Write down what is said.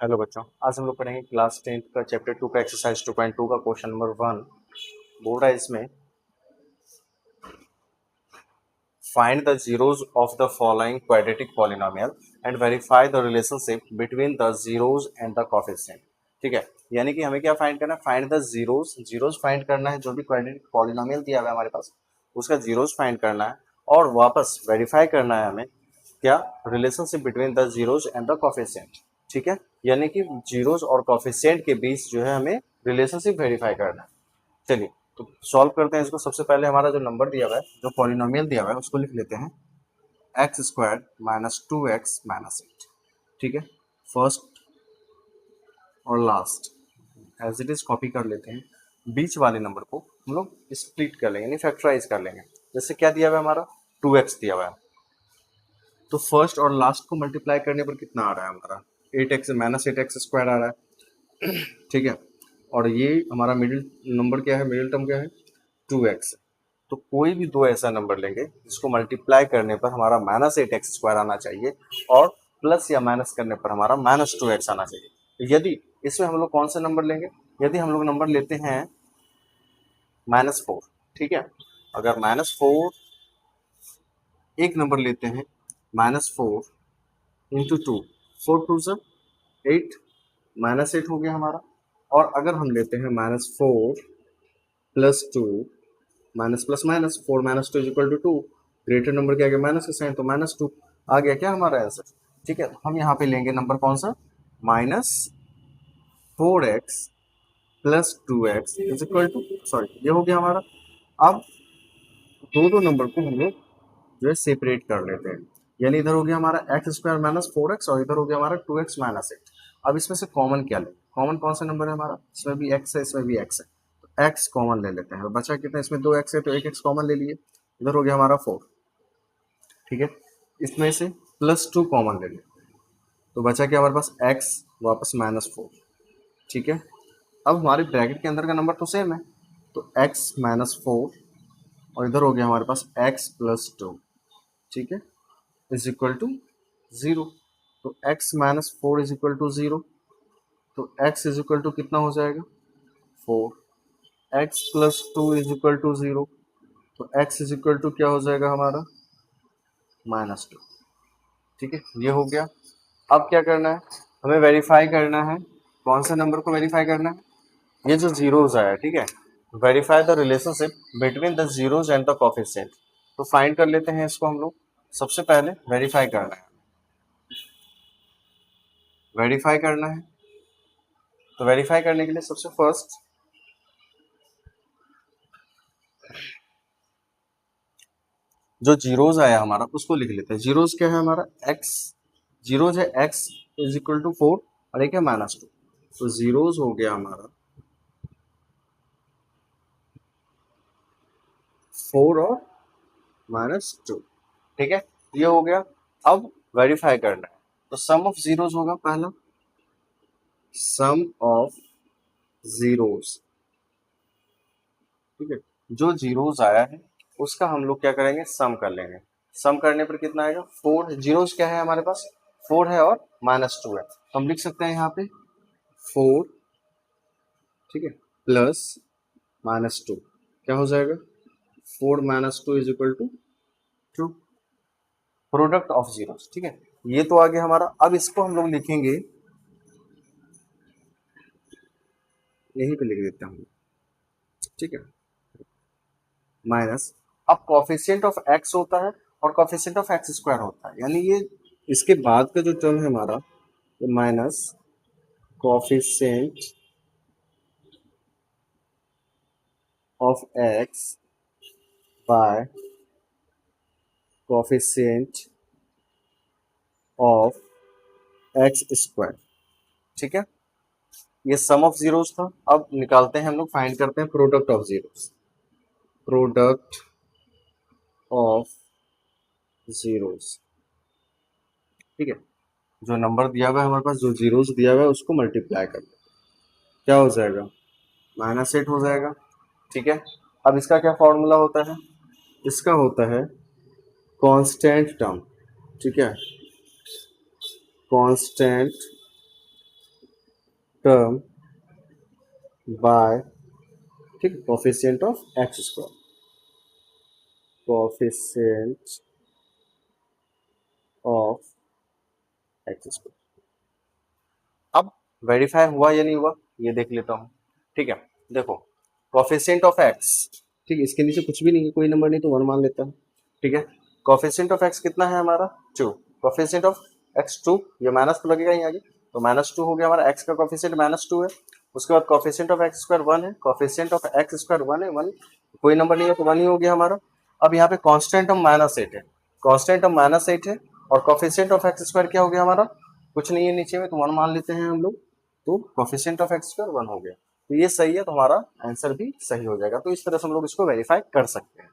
Hello बच्चों, आज हम लोग पढ़ेंगे क्लास 10 का चैप्टर 2 का एक्सरसाइज 2.2 का क्वेश्चन नंबर 1। बोल रहा है इसमें find the zeros of the following quadratic polynomial and verify the relationship between the zeros and the coefficient. ठीक है, यानी कि हमें क्या फाइंड करना है? Find the zeros. Zeros find करना है, जो भी क्वाड्रेटिक पॉलिनोमियल दिया हुआ है हमारे पास उसका जीरोज फाइंड करना है और वापस वेरीफाई करना है हमें क्या relationship between the zeros and the coefficient. ठीक है, यानी कि जीरोज और कोफिशिएंट के बीच जो है हमें रिलेशनशिप वेरीफाई करना है। चलिए तो सॉल्व करते हैं इसको। सबसे पहले हमारा जो नंबर दिया हुआ है, जो पॉलिनोमियल दिया हुआ है, उसको लिख लेते हैं एक्स स्क्वायर माइनस 2x-8। ठीक है, फर्स्ट और last as it is copy कर लेते हैं। बीच वाले नंबर को हम लोग स्प्लिट कर लेंगे, यानी फैक्टराइज कर लेंगे। जैसे क्या दिया हुआ है हमारा 2x दिया हुआ है, तो फर्स्ट और लास्ट को मल्टीप्लाई करने पर कितना आ रहा है हमारा 8x माइनस 8x स्क्वायर आ रहा है। ठीक है, और ये हमारा मिडिल नंबर क्या है, मिडिल टर्म क्या है 2x। तो कोई भी दो ऐसा नंबर लेंगे जिसको मल्टीप्लाई करने पर हमारा माइनस 8x स्क्वायर आना चाहिए और प्लस या माइनस करने पर हमारा माइनस 2x आना चाहिए। तो यदि इसमें हम लोग कौन सा नंबर लेंगे? यदि हम लोग नंबर लेते हैं -4। ठीक है, अगर -4 एक नंबर लेते हैं -4 इंटू 2, 4 टू सा 8, -8 हो गया हमारा। और अगर हम लेते हैं -4 plus 2, minus plus minus 4 minus 2 equal to 2, greater number के आगे माइनस का साइन तो -2 आ गया क्या हमारा आंसर। ठीक है, हम यहाँ पे लेंगे नंबर कौन सा, -4x plus 2x is equal to, sorry ये हो गया हमारा। अब दो नंबर को हम लोग जो है सेपरेट कर लेते हैं, यानी इधर हो गया हमारा एक्स स्क्वायर माइनस 4x और इधर हो गया हमारा 2x माइनस 8। अब इसमें से कॉमन क्या ले, कॉमन कौन सा नंबर है हमारा, इसमें भी x है इसमें भी x है, तो x कॉमन ले लेते हैं। बचा कितना, इसमें 2x है तो एक x कॉमन ले लिए, इधर हो गया हमारा 4। ठीक है, इसमें से +2 कॉमन ले लिए तो बचा क्या हमारे पास x वापस -4। ठीक है, अब हमारे ब्रैकेट के अंदर का नंबर तो सेम है, तो x -4 और इधर हो गया हमारे पास x प्लस 2। ठीक है, इज इक्वल टू 0। तो x -4 इज इक्वल टू 0, तो x इज इक्वल टू कितना हो जाएगा 4। x plus 2 is equal to 0, तो x इज इक्वल टू क्या हो जाएगा हमारा -2। ठीक है, ये हो गया। अब क्या करना है, हमें वेरीफाई करना है। कौन से नंबर को वेरीफाई करना है? ये जो जीरोज आया, ठीक है, verify the relationship between the zeros and the coefficient. तो फाइंड कर लेते हैं इसको हम लोग। सबसे पहले वेरीफाई करना है, वेरीफाई करना है। तो वेरीफाई करने के लिए सबसे फर्स्ट जो जीरोज आया हमारा उसको लिख लेते हैं। जीरोज क्या है हमारा x, जीरोज है x इज इक्वल टू 4 और एक है -2, तो जीरोज हो गया हमारा 4 और -2। ठीक है, ये हो गया। अब वेरीफाई करना है, तो सम ऑफ जीरोज होगा पहला, सम ऑफ जीरोज। ठीक है, जो जीरोज आया है उसका हम लोग क्या करेंगे, सम कर लेंगे। सम करने पर कितना आएगा 4। जीरोज क्या है हमारे पास 4 है और -2 है, तो हम लिख सकते हैं यहाँ पे 4, ठीक है, प्लस -2 क्या हो जाएगा 4 -2 is equal to 2, product of zeros. ठीक है, ये तो आ गया हमारा। अब इसको हम लोग लिखेंगे, यहीं पे लिख देते हैं। ठीक है, माइनस, अब कॉफिशिएंट ऑफ एक्स होता है और कॉफिशिएंट ऑफ एक्स स्क्वायर होता है, यानी ये इसके बाद का जो टर्म है हमारा ये minus coefficient of x by coefficient of x square. ठीक है, ये सम ऑफ जीरोस था। अब निकालते हैं हम लोग, फाइंड करते हैं product of zeros, product of zeros. ठीक है, जो नंबर दिया हुआ है हमारे पास, जो जीरोस दिया हुआ है उसको मल्टीप्लाई कर लो, क्या हो जाएगा -8 हो जाएगा। ठीक है, अब इसका क्या फॉर्मूला होता है, इसका होता है कांस्टेंट टर्म। ठीक है, कांस्टेंट टर्म बाय, ठीक, coefficient of x square, coefficient of x square. अब वेरीफाई हुआ या नहीं हुआ ये देख लेता हूँ। ठीक है, देखो कोफिशिएंट ऑफ एक्स, ठीक है, इसके नीचे कुछ भी नहीं है, कोई नंबर नहीं तो 1 मान लेता हूँ। ठीक है, कोफिशिएंट ऑफ एक्स कितना है हमारा 2, कोफिशिएंट ऑफ एक्स 2, ये माइनस तो लगेगा ही आगे, तो -2 हो गया हमारा, एक्स का कोफिशिएंट -2 है। उसके बाद कोफिशिएंट ऑफ एक्स स्क्वायर 1 है, कोफिशिएंट ऑफ एक्स स्क्वायर 1 है, 1 कोई नंबर नहीं है तो 1 ही हो गया हमारा। अब यहाँ पे कांस्टेंट ऑफ -8 है, कांस्टेंट ऑफ -8 है, और कोफिशिएंट ऑफ एक्स स्क्वायर क्या हो गया हमारा, कुछ नहीं है नीचे में तो 1 मान लेते हैं हम लोग, तो कोफिशिएंट ऑफ एक्स स्क्वायर 1 हो गया। तो ये सही है, तो हमारा आंसर भी सही हो जाएगा। तो इस तरह से हम लोग इसको वेरीफाई कर सकते हैं।